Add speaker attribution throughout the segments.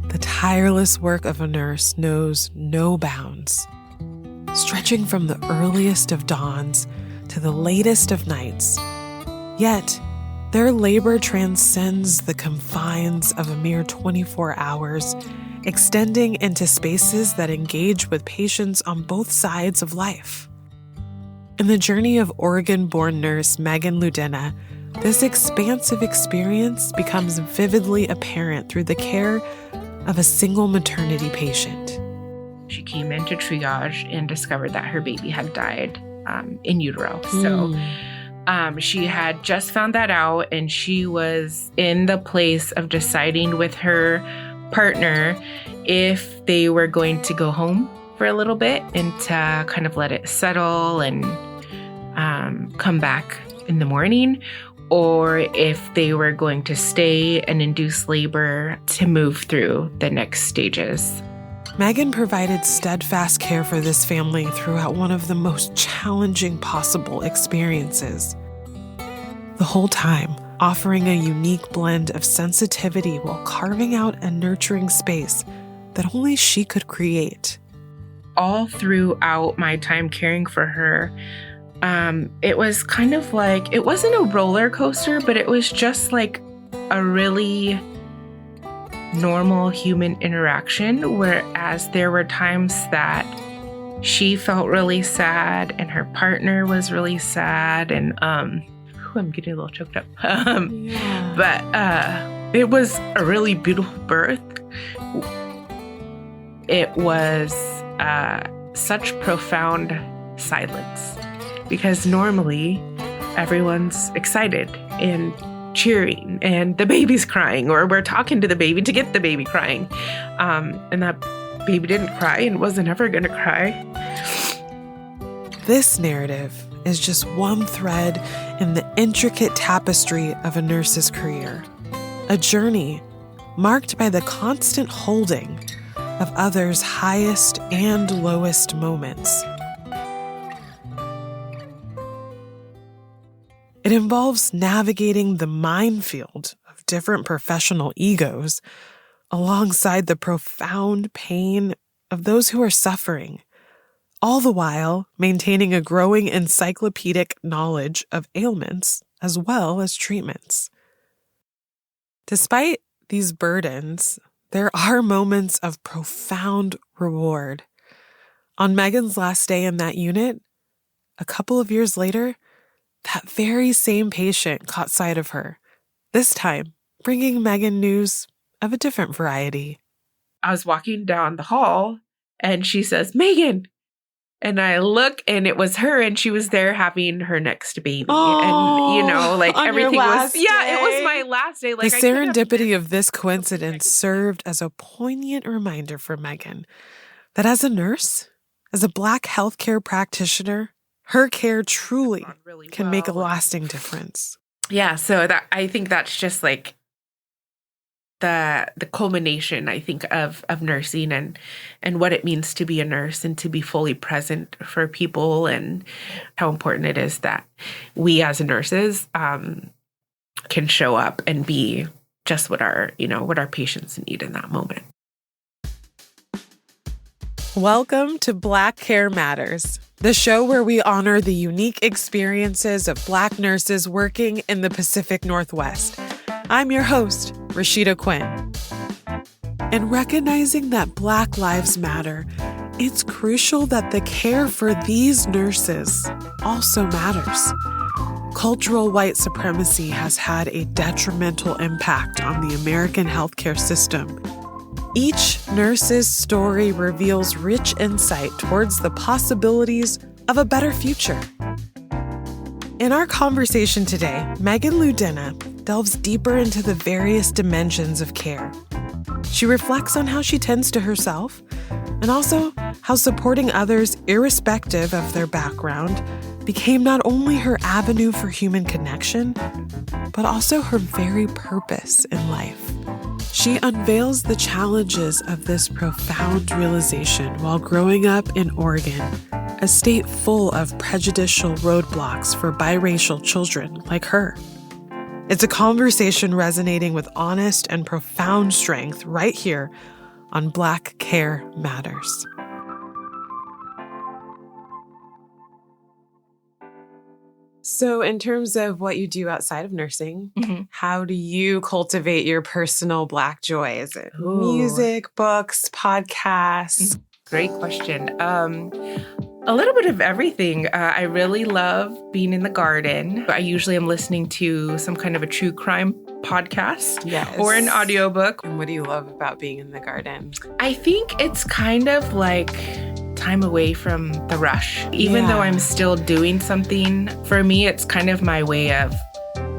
Speaker 1: the tireless work of a nurse knows no bounds. Stretching from the earliest of dawns to the latest of nights. Yet, their labor transcends the confines of a mere 24 hours, extending into spaces that engage with patients on both sides of life. In the journey of Oregon-born nurse Megan Ludeña, this expansive experience becomes vividly apparent through the care of a single maternity patient.
Speaker 2: She came into triage and discovered that her baby had died in utero. So she had just found that out, and she was in the place of deciding with her partner if they were going to go home for a little bit and to kind of let it settle and come back in the morning, or if they were going to stay and induce labor to move through the next stages.
Speaker 1: Megan provided steadfast care for this family throughout one of the most challenging possible experiences. The whole time, offering a unique blend of sensitivity while carving out a nurturing space that only she could create.
Speaker 2: All throughout my time caring for her, it was kind of like, it wasn't a roller coaster, but it was just like a really normal human interaction, whereas there were times that she felt really sad and her partner was really sad, and I'm getting a little choked up. But it was a really beautiful birth. It was such profound silence, because normally everyone's excited and cheering and the baby's crying, or we're talking to the baby to get the baby crying. And that baby didn't cry and wasn't ever going to cry.
Speaker 1: This narrative is just one thread in the intricate tapestry of a nurse's career, a journey marked by the constant holding of others' highest and lowest moments. It involves navigating the minefield of different professional egos alongside the profound pain of those who are suffering, all the while maintaining a growing encyclopedic knowledge of ailments as well as treatments. Despite these burdens, there are moments of profound reward. On Megan's last day in that unit, a couple of years later, that very same patient caught sight of her, this time bringing Megan news of a different variety.
Speaker 2: I was walking down the hall and she says, "Megan." And I look and it was her, and she was there having her next baby.
Speaker 1: Oh,
Speaker 2: and, like everything was,
Speaker 1: day.
Speaker 2: It was my last day.
Speaker 1: Like, the serendipity of this coincidence served as a poignant reminder for Megan that as a nurse, as a Black healthcare practitioner, her care truly can make a lasting difference.
Speaker 2: Yeah, so I think that's just like the culmination, I think, of nursing and what it means to be a nurse and to be fully present for people, and how important it is that we as nurses can show up and be just what our patients need in that moment.
Speaker 1: Welcome to Black Care Matters, the show where we honor the unique experiences of Black nurses working in the Pacific Northwest. I'm your host, Rashida Quinn. And recognizing that Black lives matter, it's crucial that the care for these nurses also matters. Cultural white supremacy has had a detrimental impact on the American healthcare system. Each nurse's story reveals rich insight towards the possibilities of a better future. In our conversation today, Megan Ludeña delves deeper into the various dimensions of care. She reflects on how she tends to herself, and also how supporting others, irrespective of their background, became not only her avenue for human connection, but also her very purpose in life. She unveils the challenges of this profound realization while growing up in Oregon, a state full of prejudicial roadblocks for biracial children like her. It's a conversation resonating with honest and profound strength right here on Black Care Matters. So in terms of what you do outside of nursing, how do you cultivate your personal Black joy? Is it music, books, podcasts?
Speaker 2: Great question. A little bit of everything. I really love being in the garden. I usually am listening to some kind of a true crime podcast or an audiobook.
Speaker 1: And what do you love about being in the garden?
Speaker 2: I think it's kind of like time away from the rush. Even though I'm still doing something, for me, it's kind of my way of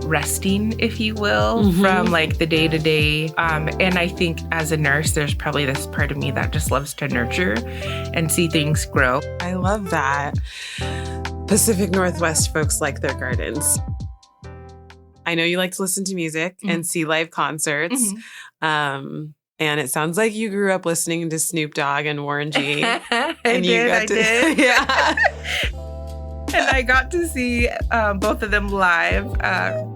Speaker 2: resting, if you will, from like the day to day. And I think as a nurse, there's probably this part of me that just loves to nurture and see things grow.
Speaker 1: I love that. Pacific Northwest folks like their gardens. I know you like to listen to music and see live concerts. And it sounds like you grew up listening to Snoop Dogg and Warren G.
Speaker 2: I did.
Speaker 1: Yeah.
Speaker 2: And I got to see both of them live,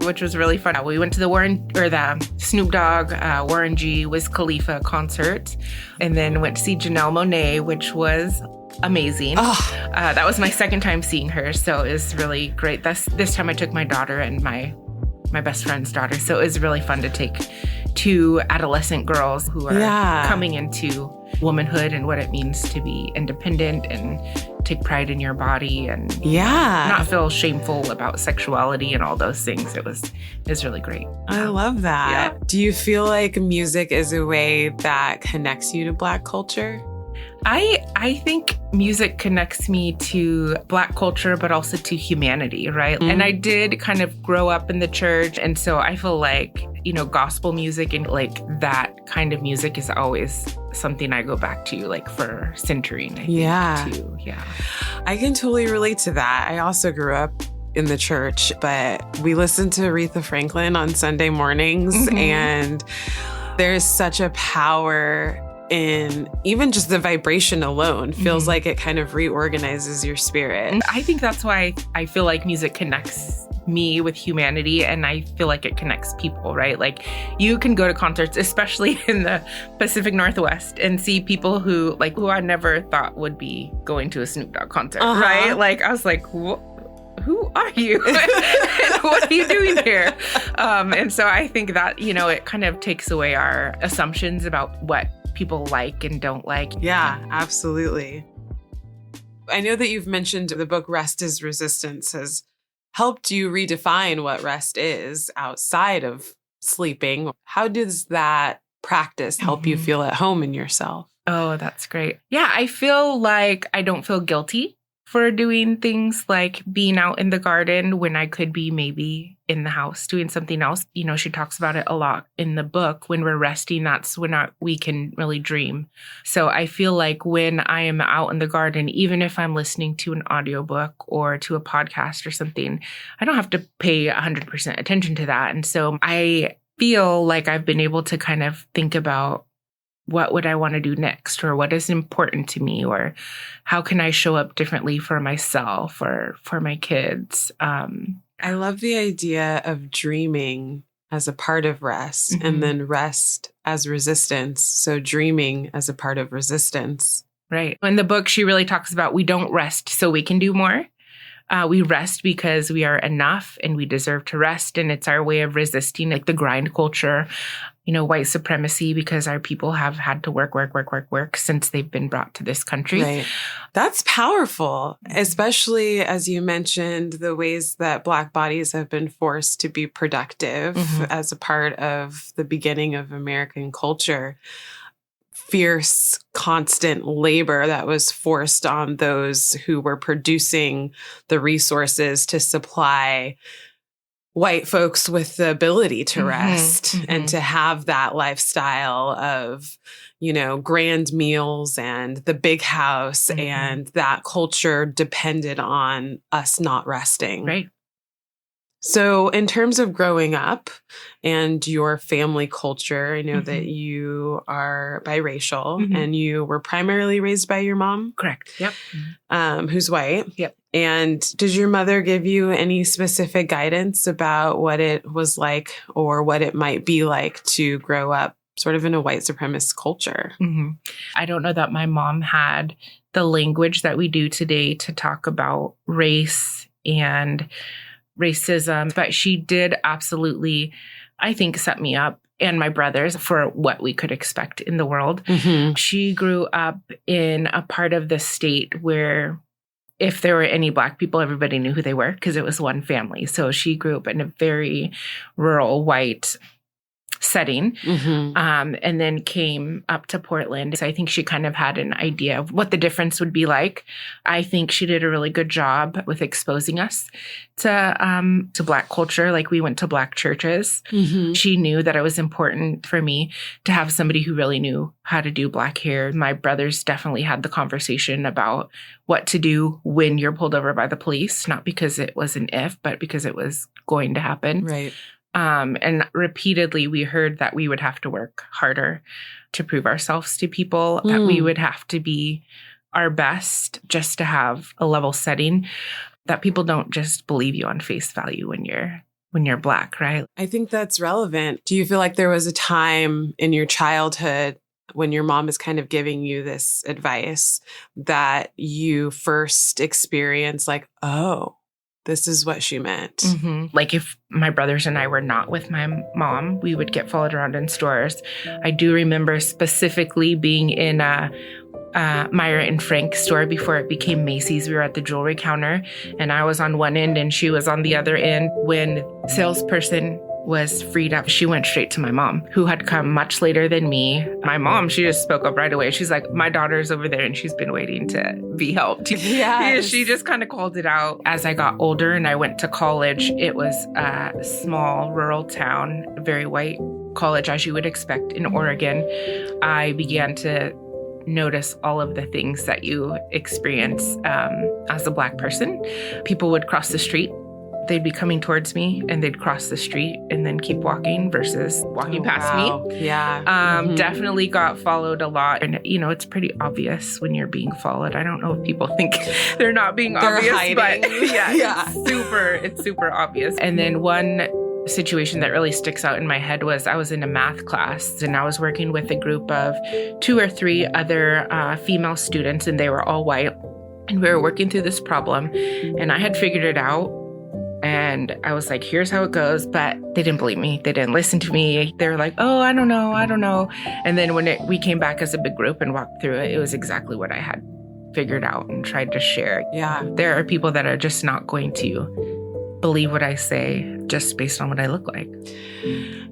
Speaker 2: which was really fun. We went to the Snoop Dogg, Warren G, Wiz Khalifa concert, and then went to see Janelle Monáe, which was amazing. That was my second time seeing her, so it was really great. This time I took my daughter and my best friend's daughter, so it was really fun to take two adolescent girls who are coming into womanhood and what it means to be independent and take pride in your body and not feel shameful about sexuality and all those things. It was really great.
Speaker 1: I love that. Yeah. Do you feel like music is a way that connects you to Black culture?
Speaker 2: I think music connects me to Black culture, but also to humanity, right? And I did kind of grow up in the church. And so I feel like, gospel music and like that kind of music is always something I go back to, like for centering, I think, too. Yeah.
Speaker 1: I can totally relate to that. I also grew up in the church, but we listened to Aretha Franklin on Sunday mornings, and there's such a power in even just the vibration alone. Feels like it kind of reorganizes your spirit.
Speaker 2: And I think that's why I feel like music connects me with humanity, and I feel like it connects people, right? Like you can go to concerts, especially in the Pacific Northwest, and see people who I never thought would be going to a Snoop Dogg concert, right? Like I was like, who are you? What are you doing here? And so I think that, it kind of takes away our assumptions about what people like and don't like.
Speaker 1: Yeah, absolutely. I know that you've mentioned the book Rest is Resistance has helped you redefine what rest is outside of sleeping. How does that practice help you feel at home in yourself?
Speaker 2: Oh, that's great. Yeah, I feel like I don't feel guilty for doing things like being out in the garden when I could be maybe in the house doing something else. She talks about it a lot in the book. When we're resting, that's when we can really dream. So I feel like when I am out in the garden, even if I'm listening to an audiobook or to a podcast or something, I don't have to pay 100% attention to that. And so I feel like I've been able to kind of think about what would I want to do next, or what is important to me, or how can I show up differently for myself or for my kids.
Speaker 1: I love the idea of dreaming as a part of rest, and then rest as resistance. So dreaming as a part of resistance.
Speaker 2: Right. In the book, she really talks about we don't rest so we can do more. We rest because we are enough and we deserve to rest. And it's our way of resisting like the grind culture, white supremacy, because our people have had to work since they've been brought to this country.
Speaker 1: Right. That's powerful, especially as you mentioned, the ways that Black bodies have been forced to be productive as a part of the beginning of American culture. Fierce, constant labor that was forced on those who were producing the resources to supply white folks with the ability to rest and to have that lifestyle of, grand meals and the big house. And that culture depended on us not resting.
Speaker 2: Right.
Speaker 1: So in terms of growing up and your family culture, I know that you are biracial and you were primarily raised by your mom.
Speaker 2: Correct. Yep.
Speaker 1: Who's white.
Speaker 2: Yep.
Speaker 1: And did your mother give you any specific guidance about what it was like or what it might be like to grow up sort of in a white supremacist culture.
Speaker 2: Mm-hmm. I don't know that my mom had the language that we do today to talk about race and racism, but she did absolutely, I think, set me up and my brothers for what we could expect in the world.
Speaker 1: Mm-hmm.
Speaker 2: She grew up in a part of the state where if there were any Black people, everybody knew who they were because it was one family. So she grew up in a very rural white setting, and then came up to Portland. So I think she kind of had an idea of what the difference would be like. I think she did a really good job with exposing us to Black culture. Like we went to Black churches.
Speaker 1: Mm-hmm.
Speaker 2: She knew that it was important for me to have somebody who really knew how to do Black hair. My brothers definitely had the conversation about what to do when you're pulled over by the police, not because it was an if, but because it was going to happen.
Speaker 1: Right.
Speaker 2: And repeatedly, we heard that we would have to work harder to prove ourselves to people, that we would have to be our best just to have a level setting, that people don't just believe you on face value when you're Black, right?
Speaker 1: I think that's relevant. Do you feel like there was a time in your childhood when your mom is kind of giving you this advice that you first experienced like, oh, this is what she meant?
Speaker 2: Mm-hmm. Like if my brothers and I were not with my mom, we would get followed around in stores. I do remember specifically being in a Myra and Frank store before it became Macy's. We were at the jewelry counter and I was on one end and she was on the other end. When the salesperson was freed up, she went straight to my mom, who had come much later than me. My mom, she just spoke up right away. She's like, my daughter's over there and she's been waiting to be helped.
Speaker 1: Yes.
Speaker 2: She just kind of called it out. As I got older and I went to college, it was a small rural town, a very white college, as you would expect in Oregon. I began to notice all of the things that you experience as a Black person. People would cross the street. They'd be coming towards me and they'd cross the street and then keep walking versus walking past me.
Speaker 1: Yeah.
Speaker 2: Definitely got followed a lot. And, you know, it's pretty obvious when you're being followed. I don't know if people think they're not being obvious,
Speaker 1: hiding.
Speaker 2: But yeah. It's super obvious. And then one situation that really sticks out in my head was I was in a math class and I was working with a group of 2 or 3 other female students and they were all white. And we were working through this problem and I had figured it out. And I was like, here's how it goes. But they didn't believe me. They didn't listen to me. They were like, oh, I don't know. And then when we came back as a big group and walked through it, it was exactly what I had figured out and tried to share.
Speaker 1: Yeah.
Speaker 2: There are people that are just not going to believe what I say just based on what I look like.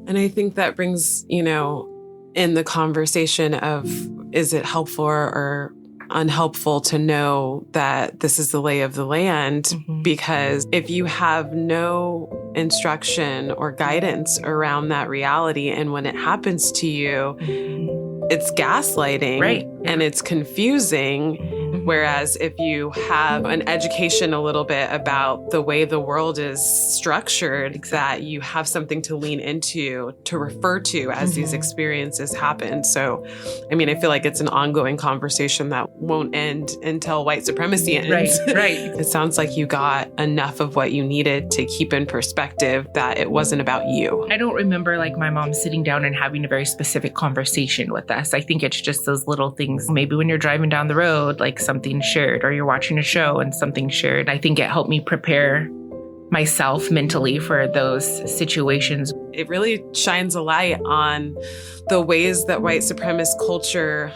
Speaker 1: And I think that brings, in the conversation of, is it helpful or unhelpful to know that this is the lay of the land?
Speaker 2: Mm-hmm.
Speaker 1: Because if you have no instruction or guidance around that reality, and when it happens to you, it's gaslighting,
Speaker 2: right?
Speaker 1: And it's confusing.
Speaker 2: Mm-hmm.
Speaker 1: Whereas if you have an education a little bit about the way the world is structured, that you have something to lean into, to refer to as these experiences happen. So, I mean, I feel like it's an ongoing conversation that won't end until white supremacy ends.
Speaker 2: Right.
Speaker 1: It sounds like you got enough of what you needed to keep in perspective that it wasn't about you.
Speaker 2: I don't remember like my mom sitting down and having a very specific conversation with us. I think it's just those little things. Maybe when you're driving down the road, like something shared, or you're watching a show and something shared. I think it helped me prepare myself mentally for those situations.
Speaker 1: It really shines a light on the ways that white supremacist culture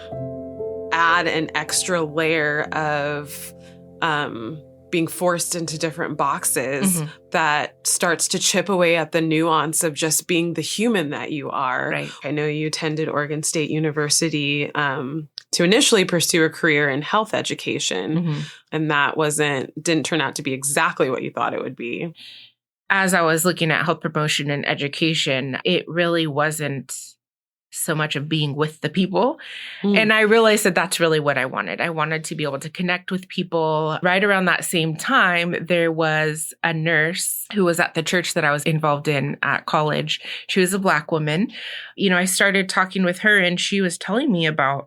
Speaker 1: add an extra layer of being forced into different boxes that starts to chip away at the nuance of just being the human that you are.
Speaker 2: Right.
Speaker 1: I know you attended Oregon State University to initially pursue a career in health education, and that didn't turn out to be exactly what you thought it would be.
Speaker 2: As I was looking at health promotion and education, it really wasn't so much of being with the people. And I realized that that's really what I wanted. I wanted to be able to connect with people. Right around that same time, there was a nurse who was at the church that I was involved in at college. She was a Black woman. I started talking with her and she was telling me about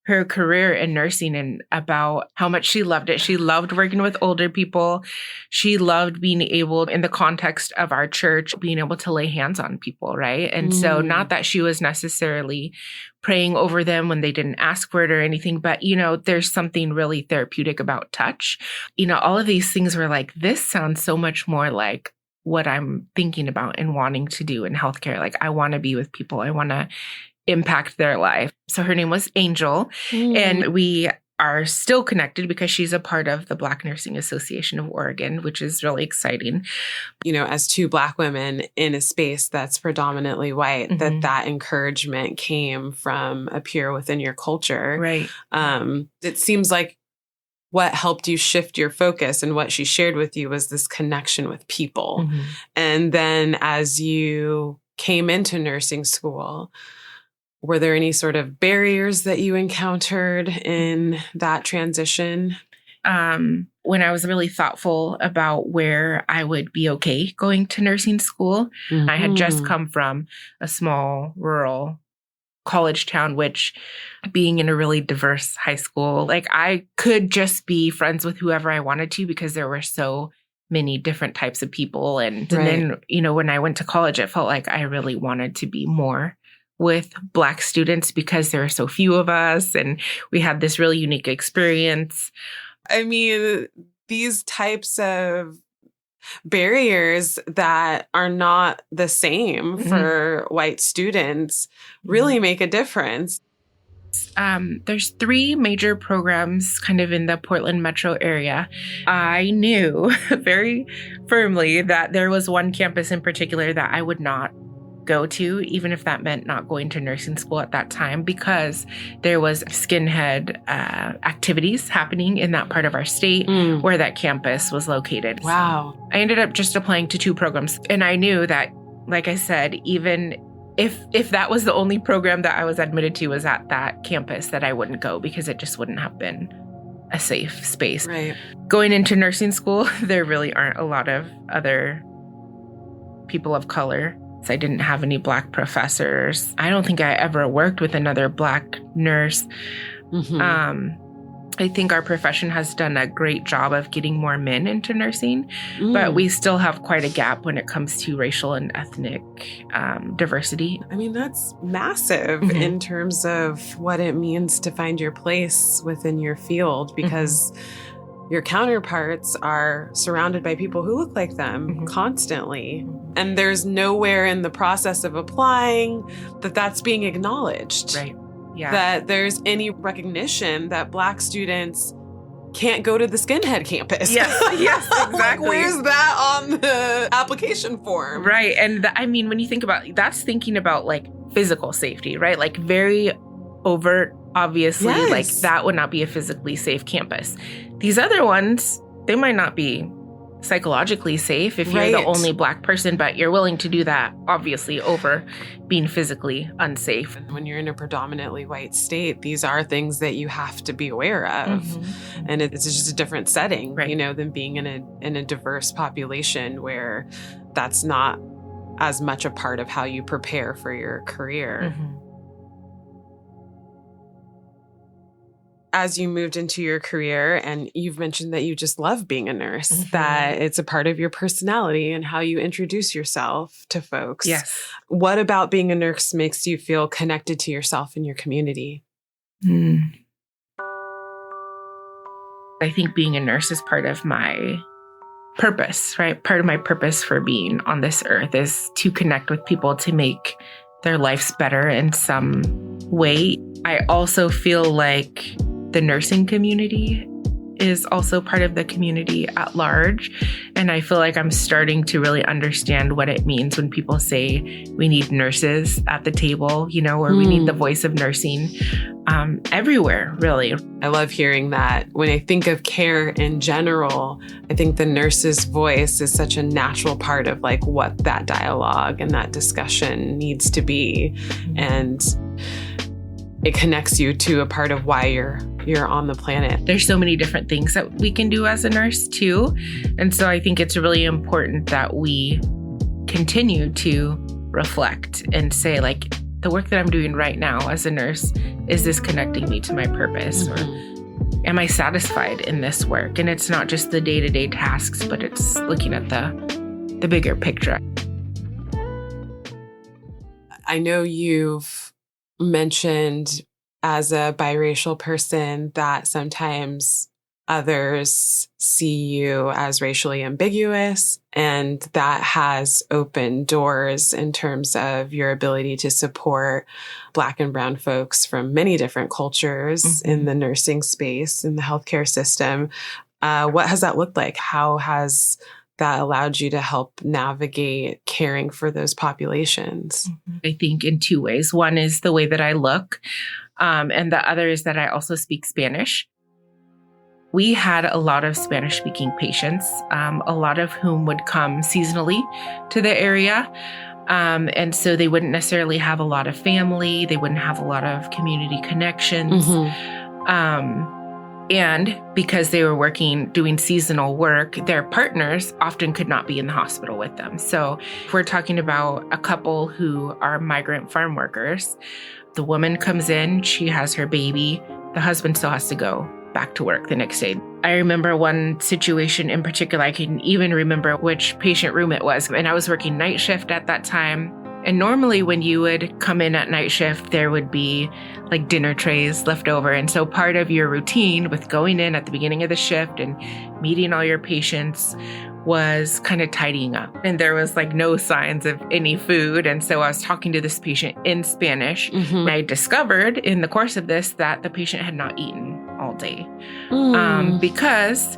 Speaker 2: her career in nursing and about how much she loved it. She loved working with older people. She loved being able, in the context of our church, being able to lay hands on people, right? And so not that she was necessarily praying over them when they didn't ask for it or anything, but, there's something really therapeutic about touch. All of these things were like, this sounds so much more like what I'm thinking about and wanting to do in healthcare. Like, I want to be with people. I want to impact their life. So her name was Angel, and we are still connected because she's a part of the Black Nursing Association of Oregon, which is really exciting.
Speaker 1: As two Black women in a space that's predominantly white, that encouragement came from a peer within your culture.
Speaker 2: Right.
Speaker 1: It seems like what helped you shift your focus and what she shared with you was this connection with people. And then as you came into nursing school, were there any sort of barriers that you encountered in that transition?
Speaker 2: When I was really thoughtful about where I would be okay going to nursing school, I had just come from a small rural college town, which, being in a really diverse high school, like, I could just be friends with whoever I wanted to because there were so many different types of people. And then, when I went to college, it felt like I really wanted to be more with Black students because there are so few of us and we had this really unique experience.
Speaker 1: I mean, these types of barriers that are not the same for white students really make a difference.
Speaker 2: There's 3 major programs kind of in the Portland metro area. I knew very firmly that there was one campus in particular that I would not go to, even if that meant not going to nursing school at that time, because there was skinhead activities happening in that part of our state where that campus was located.
Speaker 1: Wow.
Speaker 2: So I ended up just applying to 2 programs. And I knew that, like I said, even if that was the only program that I was admitted to was at that campus, that I wouldn't go because it just wouldn't have been a safe space.
Speaker 1: Right.
Speaker 2: Going into nursing school, there really aren't a lot of other people of color. I didn't have any Black professors. I don't think I ever worked with another Black nurse. I think our profession has done a great job of getting more men into nursing, but we still have quite a gap when it comes to racial and ethnic diversity.
Speaker 1: I mean, that's massive in terms of what it means to find your place within your field, because your counterparts are surrounded by people who look like them constantly. And there's nowhere in the process of applying that's being acknowledged.
Speaker 2: Right. Yeah.
Speaker 1: That there's any recognition that Black students can't go to the skinhead campus.
Speaker 2: Yes, exactly.
Speaker 1: Like, where's that on the application form?
Speaker 2: Right. And I mean, when you think about, that's thinking about like physical safety, right? Like very overt, obviously, like that would not be a physically safe campus. These other ones, they might not be psychologically safe if you're the only Black person, but you're willing to do that, obviously, over being physically unsafe.
Speaker 1: When you're in a predominantly white state, these are things that you have to be aware of. And it's just a different setting, than being in a diverse population where that's not as much a part of how you prepare for your career. As you moved into your career, and you've mentioned that you just love being a nurse, that it's a part of your personality and how you introduce yourself to folks.
Speaker 2: Yes.
Speaker 1: What about being a nurse makes you feel connected to yourself and your community?
Speaker 2: I think being a nurse is part of my purpose, right? Part of my purpose for being on this earth is to connect with people, to make their lives better in some way. I also feel like the nursing community is also part of the community at large. And I feel like I'm starting to really understand what it means when people say we need nurses at the table, or we need the voice of nursing everywhere, really.
Speaker 1: I love hearing that. When I think of care in general, I think the nurse's voice is such a natural part of like what that dialogue and that discussion needs to be. And it connects you to a part of why you're on the planet.
Speaker 2: There's so many different things that we can do as a nurse too. And so I think it's really important that we continue to reflect and say like, the work that I'm doing right now as a nurse, is this connecting me to my purpose? Or am I satisfied in this work? And it's not just the day-to-day tasks, but it's looking at the bigger picture.
Speaker 1: I know you've mentioned as a biracial person that sometimes others see you as racially ambiguous, and that has opened doors in terms of your ability to support Black and Brown folks from many different cultures in the nursing space, in the healthcare system. What has that looked like? How has that allowed you to help navigate caring for those populations?
Speaker 2: I think in two ways. One is the way that I look, and the other is that I also speak Spanish. We had a lot of Spanish-speaking patients, a lot of whom would come seasonally to the area. And so they wouldn't necessarily have a lot of family. They wouldn't have a lot of community connections. And because they were doing seasonal work, their partners often could not be in the hospital with them. So if we're talking about a couple who are migrant farm workers, the woman comes in, she has her baby, the husband still has to go back to work the next day. I remember one situation in particular, I can even remember which patient room it was. And I was working night shift at that time. And normally when you would come in at night shift, there would be like dinner trays left over. And so part of your routine with going in at the beginning of the shift and meeting all your patients was kind of tidying up. And there was like no signs of any food. And so I was talking to this patient in Spanish. And I discovered in the course of this that the patient had not eaten all day because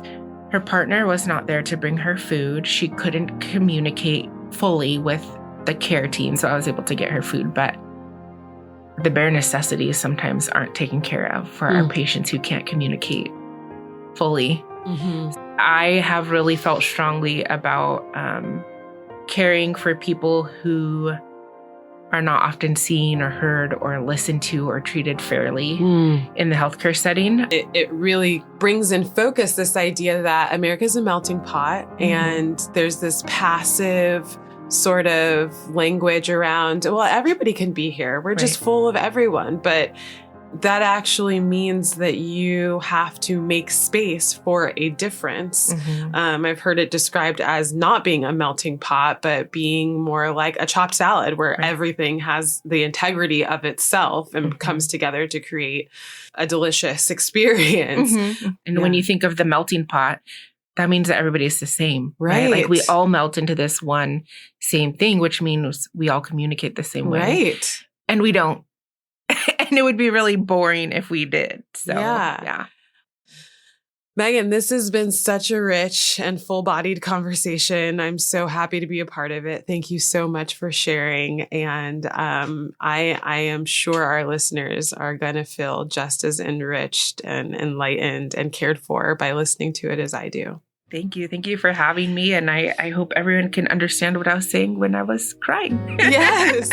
Speaker 2: her partner was not there to bring her food. She couldn't communicate fully with the care team, so I was able to get her food. But the bare necessities sometimes aren't taken care of for our patients who can't communicate fully. I have really felt strongly about caring for people who are not often seen or heard or listened to or treated fairly in the healthcare setting.
Speaker 1: It really brings in focus this idea that America is a melting pot, and there's this passive sort of language around, well, everybody can be here. We're just full of everyone. But that actually means that you have to make space for a difference. I've heard it described as not being a melting pot, but being more like a chopped salad where everything has the integrity of itself and comes together to create a delicious experience.
Speaker 2: And when you think of the melting pot, that means that everybody's the same, right? Like we all melt into this one same thing, which means we all communicate the same way. And we don't. And it would be really boring if we did. So, yeah.
Speaker 1: Megan, this has been such a rich and full-bodied conversation. I'm so happy to be a part of it. Thank you so much for sharing. And I am sure our listeners are going to feel just as enriched and enlightened and cared for by listening to it as I do.
Speaker 2: Thank you. Thank you for having me. And I hope everyone can understand what I was saying when I was crying.
Speaker 1: Yes.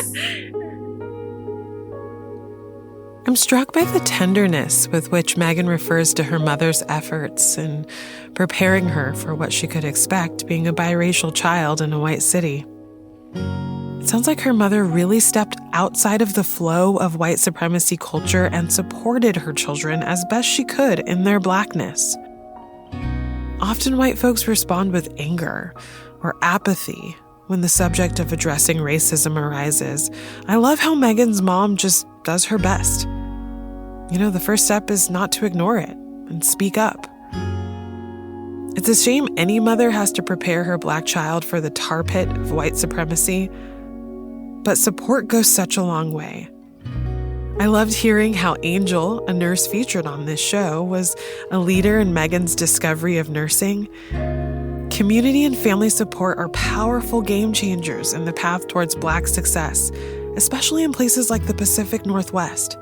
Speaker 1: I'm struck by the tenderness with which Megan refers to her mother's efforts in preparing her for what she could expect being a biracial child in a white city. It sounds like her mother really stepped outside of the flow of white supremacy culture and supported her children as best she could in their Blackness. Often white folks respond with anger or apathy when the subject of addressing racism arises. I love how Megan's mom just does her best. You know, the first step is not to ignore it and speak up. It's a shame any mother has to prepare her Black child for the tar pit of white supremacy, but support goes such a long way. I loved hearing how Angel, a nurse featured on this show, was a leader in Megan's discovery of nursing. Community and family support are powerful game changers in the path towards Black success, especially in places like the Pacific Northwest.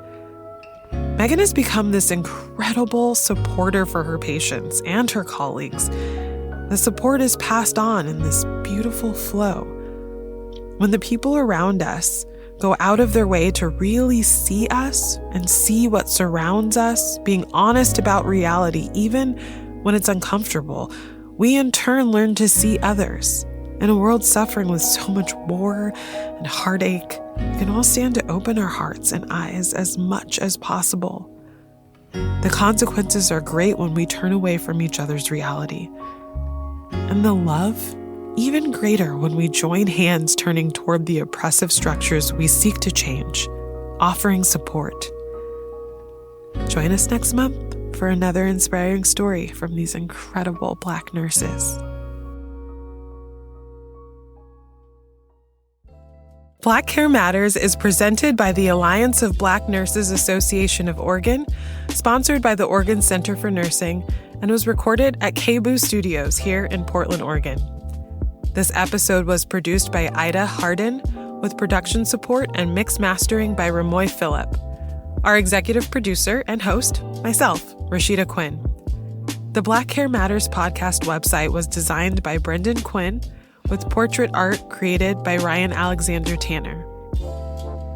Speaker 1: Megan has become this incredible supporter for her patients and her colleagues. The support is passed on in this beautiful flow. When the people around us go out of their way to really see us and see what surrounds us, being honest about reality, even when it's uncomfortable, we in turn learn to see others in a world suffering with so much war and heartache we can all stand to open our hearts and eyes as much as possible. The consequences are great when we turn away from each other's reality. And the love, even greater when we join hands turning toward the oppressive structures we seek to change, offering support. Join us next month for another inspiring story from these incredible Black nurses. Black Care Matters is presented by the Alliance of Black Nurses Association of Oregon, sponsored by the Oregon Center for Nursing, and was recorded at KBOO Studios here in Portland, Oregon. This episode was produced by Ida Hardin, with production support and mix mastering by Ramoy Phillip. Our executive producer and host, myself, Rashida Quinn. The Black Care Matters podcast website was designed by Brendan Quinn, with portrait art created by Ryan Alexander Tanner.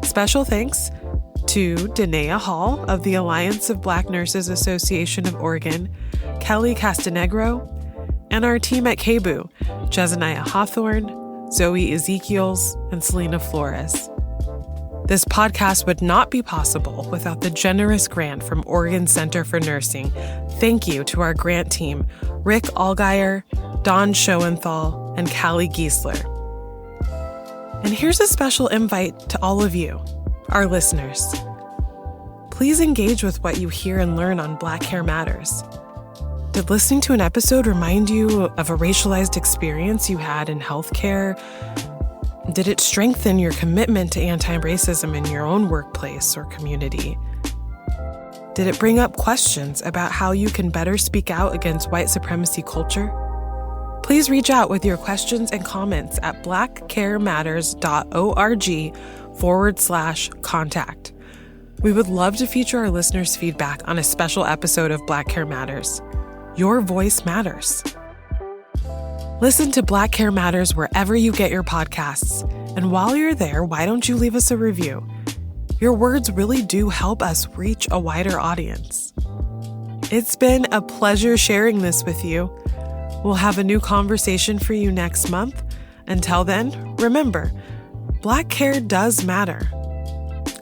Speaker 1: Special thanks to Danae Hall of the Alliance of Black Nurses Association of Oregon, Kelly Castanegro, and our team at KBOO, Jezaniah Hawthorne, Zoe Ezekiels, and Selena Flores. This podcast would not be possible without the generous grant from Oregon Center for Nursing. Thank you to our grant team, Rick Allgeier, Dawn Schoenthal, and Callie Giesler. And here's a special invite to all of you, our listeners. Please engage with what you hear and learn on Black Care Matters. Did listening to an episode remind you of a racialized experience you had in healthcare? Did it strengthen your commitment to anti-racism in your own workplace or community? Did it bring up questions about how you can better speak out against white supremacy culture? Please reach out with your questions and comments at blackcarematters.org/contact. We would love to feature our listeners' feedback on a special episode of Black Care Matters. Your voice matters. Listen to Black Care Matters wherever you get your podcasts. And while you're there, why don't you leave us a review? Your words really do help us reach a wider audience. It's been a pleasure sharing this with you. We'll have a new conversation for you next month. Until then, remember, Black care does matter.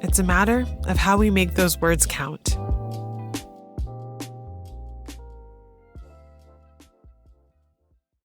Speaker 1: It's a matter of how we make those words count.